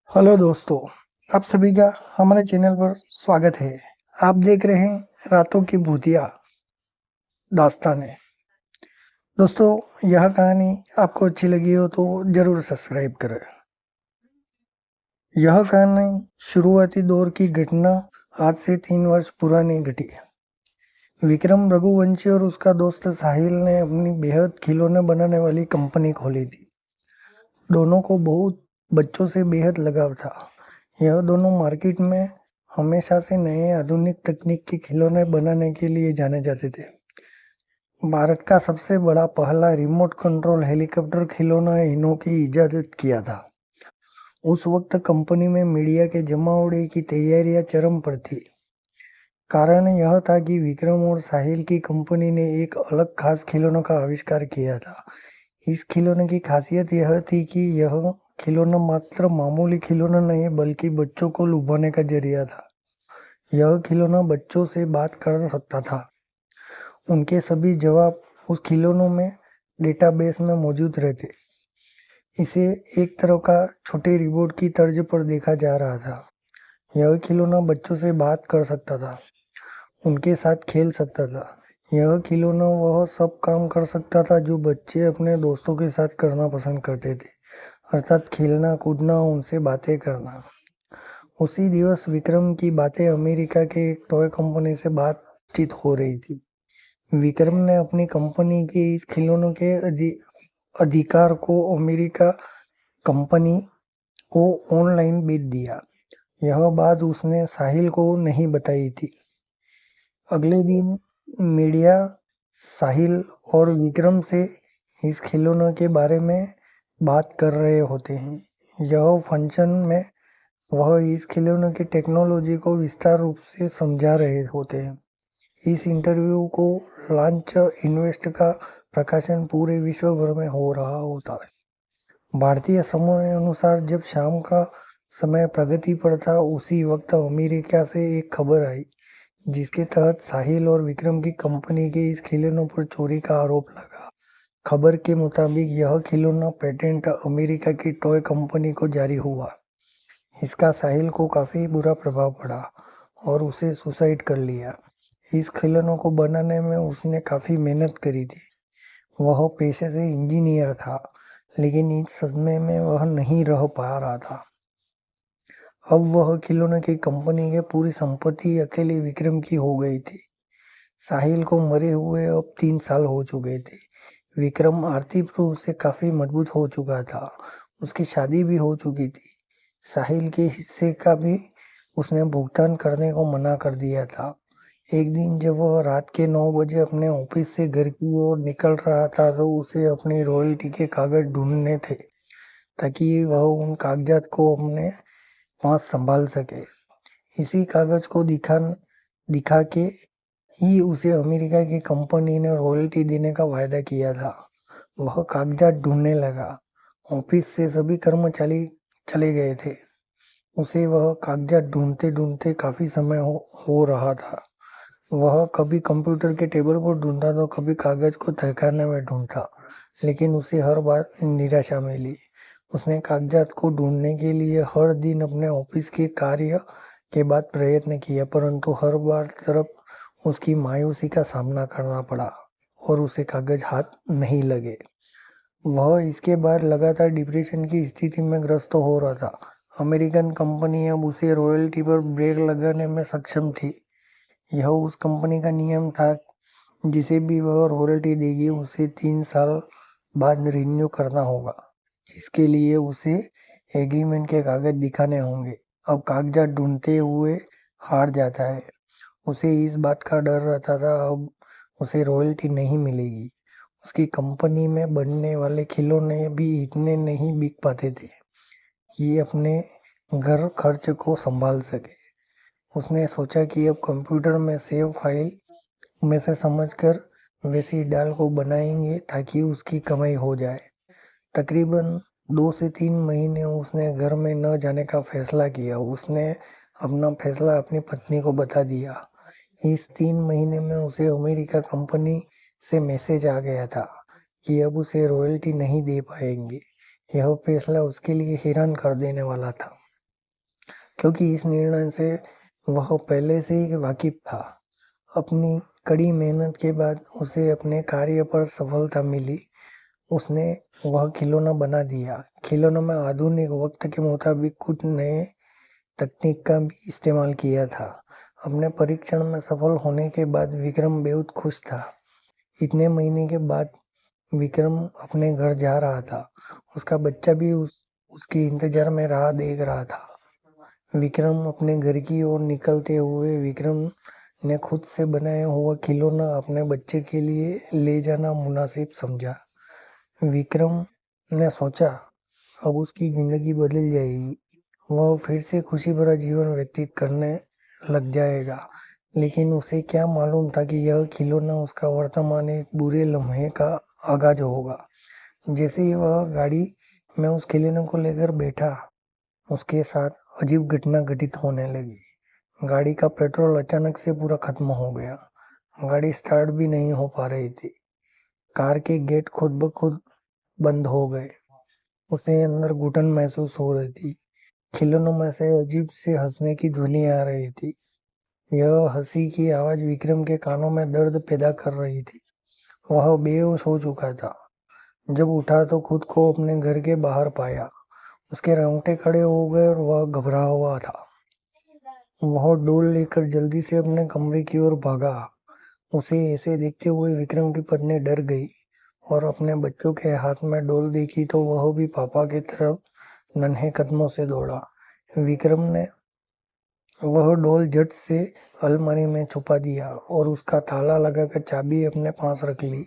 Hello दोस्तों, आप सभी का हमारे चैनल पर स्वागत है। आप देख रहे हैं रातों की भूतिया दास्तानें। दोस्तों, यह कहानी आपको अच्छी लगी हो तो ज़रूर सब्सक्राइब करें। यह कहानी शुरुआती दौर की घटना आज से 3 वर्ष पुरानी घटी। विक्रम रघुवंशी और उसका दोस्त साहिल ने अपनी बेहद खिलौने बनाने वाली कंपनी खोली थी। दोनों को बहुत बच्चों से बेहद लगाव था। यह दोनों मार्केट में हमेशा से नए आधुनिक तकनीक के खिलौने बनाने के लिए जाने जाते थे। भारत का सबसे बड़ा पहला रिमोट कंट्रोल हेलीकॉप्टर खिलौना इन्होंने इजाद किया था। उस वक्त कंपनी में मीडिया के जमावड़े की तैयारियां चरम पर थी। कारण यह था कि विक्रम और साहिल की कंपनी ने एक अलग खास खिलौनों का आविष्कार किया था। इस खिलौने की खासियत यह थी कि यह खिलौना मात्र मामूली खिलौना नहीं बल्कि बच्चों को लुभाने का जरिया था। यह खिलौना बच्चों से बात कर सकता था। उनके सभी जवाब उस खिलौनों में डेटाबेस में मौजूद रहते। इसे एक तरह का छोटे रिबोट की तर्ज पर देखा जा रहा था। यह खिलौना बच्चों से बात कर सकता था, उनके साथ खेल सकता था। यह खिलौना वह सब काम कर सकता था जो बच्चे अपने दोस्तों के साथ करना पसंद करते थे, अर्थात खेलना, कूदना, उनसे बातें करना। उसी दिवस विक्रम की बातें अमेरिका के एक टॉय कंपनी से बातचीत हो रही थी। विक्रम ने अपनी कंपनी के इस खिलौनों के अधिकार को अमेरिका कंपनी को ऑनलाइन बेच दिया। यह बात उसने साहिल को नहीं बताई थी। अगले दिन मीडिया साहिल और विक्रम से इस खिलौनों के बारे में बात कर रहे होते हैं। यह फंक्शन में वह इस खिलौनों की टेक्नोलॉजी को विस्तार रूप से समझा रहे होते हैं। इस इंटरव्यू को लॉन्च इन्वेस्ट का प्रकाशन पूरे विश्व भर में हो रहा होता है। भारतीय समय अनुसार जब शाम का समय प्रगति पर था, उसी वक्त अमेरिका से एक खबर आई जिसके तहत साहिल और विक्रम की कंपनी के इस खिलौनों पर चोरी का आरोप लगा। खबर के मुताबिक यह खिलौना पेटेंट अमेरिका की टॉय कंपनी को जारी हुआ। इसका साहिल को काफ़ी बुरा प्रभाव पड़ा और उसे सुसाइड कर लिया। इस खिलौनों को बनाने में उसने काफ़ी मेहनत करी थी। वह पेशे से इंजीनियर था, लेकिन इस सदमे में वह नहीं रह पा रहा था। अब वह खिलौने की कंपनी की पूरी संपत्ति अकेले विक्रम की हो गई थी। साहिल को मरे हुए अब 3 साल हो चुके थे। विक्रम आर्थिक रूप से काफ़ी मजबूत हो चुका था। उसकी शादी भी हो चुकी थी। साहिल के हिस्से का भी उसने भुगतान करने को मना कर दिया था। एक दिन जब वह रात के 9 बजे अपने ऑफिस से घर की ओर निकल रहा था तो उसे अपनी रॉयल्टी के कागज ढूंढने थे ताकि वह उन कागजात को अपने पास संभाल सके। इसी कागज को दिखा के ही उसे अमेरिका की कंपनी ने रॉयल्टी देने का वायदा किया था। वह कागजात ढूंढने लगा। ऑफिस से सभी कर्मचारी चले गए थे। उसे वह कागजात ढूंढते ढूंढते काफ़ी समय हो रहा था। वह कभी कंप्यूटर के टेबल पर ढूंढता तो कभी कागज को तहखाने में ढूंढता, लेकिन उसे हर बार निराशा मिली। उसने कागजात को ढूंढने के लिए हर दिन अपने ऑफिस के कार्य के बाद प्रयत्न किया, परंतु हर बार तरफ उसकी मायूसी का सामना करना पड़ा और उसे कागज हाथ नहीं लगे। वह इसके बाद लगातार डिप्रेशन की स्थिति में ग्रस्त हो रहा था। अमेरिकन कंपनी अब उसे रॉयल्टी पर ब्रेक लगाने में सक्षम थी। यह उस कंपनी का नियम था, जिसे भी वह रॉयल्टी देगी उसे 3 साल बाद रिन्यू करना होगा, जिसके लिए उसे एग्रीमेंट के कागज दिखाने होंगे। अब कागजात ढूंढते हुए हार जाता है। उसे इस बात का डर रहता था अब उसे रॉयल्टी नहीं मिलेगी। उसकी कंपनी में बनने वाले खिलौने भी इतने नहीं बिक पाते थे कि अपने घर खर्च को संभाल सके। उसने सोचा कि अब कंप्यूटर में सेव फाइल में से समझकर वैसी डाल को बनाएंगे ताकि उसकी कमाई हो जाए। तकरीबन 2 से 3 महीने उसने घर में न जाने का फैसला किया। उसने अपना फैसला अपनी पत्नी को बता दिया। इस 3 महीने में उसे अमेरिका कंपनी से मैसेज आ गया था कि अब उसे रॉयल्टी नहीं दे पाएंगे। यह फैसला उसके लिए हैरान कर देने वाला था। क्योंकि इस निर्णय से वह पहले से ही वाकिफ था। अपनी कड़ी मेहनत के बाद उसे अपने कार्य पर सफलता मिली। उसने वह खिलौना बना दिया। खिलौनों में आधुनिक वक्त के मुताबिक कुछ नए तकनीक का भी इस्तेमाल किया था। अपने परीक्षण में सफल होने के बाद विक्रम बेहद खुश था। इतने महीने के बाद विक्रम अपने घर जा रहा था। उसका बच्चा भी उसके इंतजार में राह देख रहा था। विक्रम अपने घर की ओर निकलते हुए विक्रम ने खुद से बनाया हुआ खिलौना अपने बच्चे के लिए ले जाना मुनासिब समझा। विक्रम ने सोचा अब उसकी जिंदगी बदल जाएगी। वह फिर से खुशी भरा जीवन व्यतीत करने लग जाएगा। लेकिन उसे क्या मालूम था कि यह खिलौना उसका वर्तमान एक बुरे लम्हे का आगाज होगा। जैसे ही वह गाड़ी में उस खिलौने को लेकर बैठा, उसके साथ अजीब घटना घटित होने लगी। गाड़ी का पेट्रोल अचानक से पूरा खत्म हो गया। गाड़ी स्टार्ट भी नहीं हो पा रही थी। कार के गेट खुद ब खुद बंद हो गए। उसे अंदर घुटन महसूस हो रही थी। खिलौनों में से अजीब से हंसने की ध्वनि आ रही थी। यह हंसी की आवाज विक्रम के कानों में दर्द पैदा कर रही थी। वह बेहोश हो चुका था। जब उठा तो खुद को अपने घर के बाहर पाया। उसके रोंगटे खड़े हो गए और वह घबरा हुआ था। वह डोल लेकर जल्दी से अपने कमरे की ओर भागा। उसे ऐसे देखते हुए विक्रम की पत्नी डर गई और अपने बच्चों के हाथ में डोल देखी तो वह भी पापा की तरफ नन्हे कदमों से दौड़ा। विक्रम ने वह डोल झट से अलमारी में छुपा दिया और उसका ताला लगाकर चाबी अपने पास रख ली।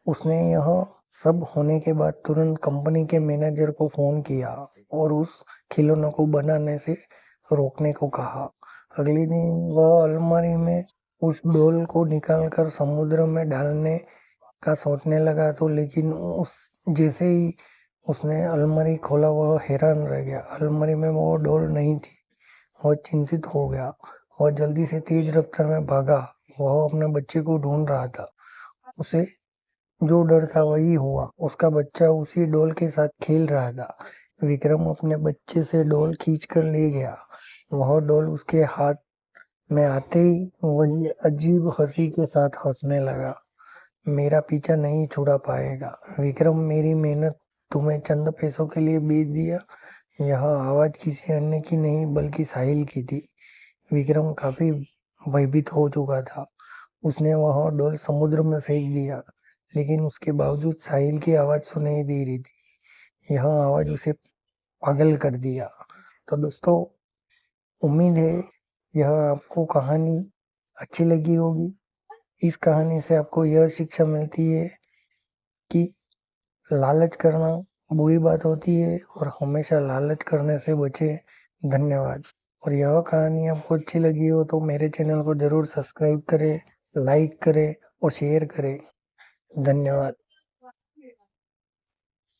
उसने यह सब होने के बाद तुरंत कंपनी के मैनेजर को फोन किया और उस खिलौने को बनाने से रोकने को कहा। अगले दिन वह अलमारी में उस डोल को निकालकर समुद्र में डालने का सोचने लगा तो लेकिन उस जैसे ही उसने अलमारी खोला वह हैरान रह गया। अलमारी में वो डोल नहीं थी। वह चिंतित हो गया और जल्दी से तेज रफ्तार में भागा। वह अपने बच्चे को ढूंढ रहा था। उसे जो डर था वही हुआ। उसका बच्चा उसी डोल के साथ खेल रहा था। विक्रम अपने बच्चे से डोल खींच कर ले गया। वह डोल उसके हाथ में आते ही वही अजीब हंसी के साथ हंसने लगा। मेरा पीछा नहीं छुड़ा पाएगा विक्रम, मेरी मेहनत तुम्हें चंद पैसों के लिए बेच दिया। यह आवाज किसी अन्य की नहीं बल्कि साहिल की थी। विक्रम काफी भयभीत हो चुका था। उसने वह डोल समुद्र में फेंक दिया, लेकिन उसके बावजूद साहिल की आवाज सुनाई दे रही थी। यह आवाज उसे पागल कर दिया। तो दोस्तों, उम्मीद है यह आपको कहानी अच्छी लगी होगी। इस कहानी से आपको यह शिक्षा मिलती है कि लालच करना बुरी बात होती है और हमेशा लालच करने से बचे। धन्यवाद। और यह कहानी आपको अच्छी लगी हो तो मेरे चैनल को ज़रूर सब्सक्राइब करें, लाइक करें और शेयर करें। धन्यवाद।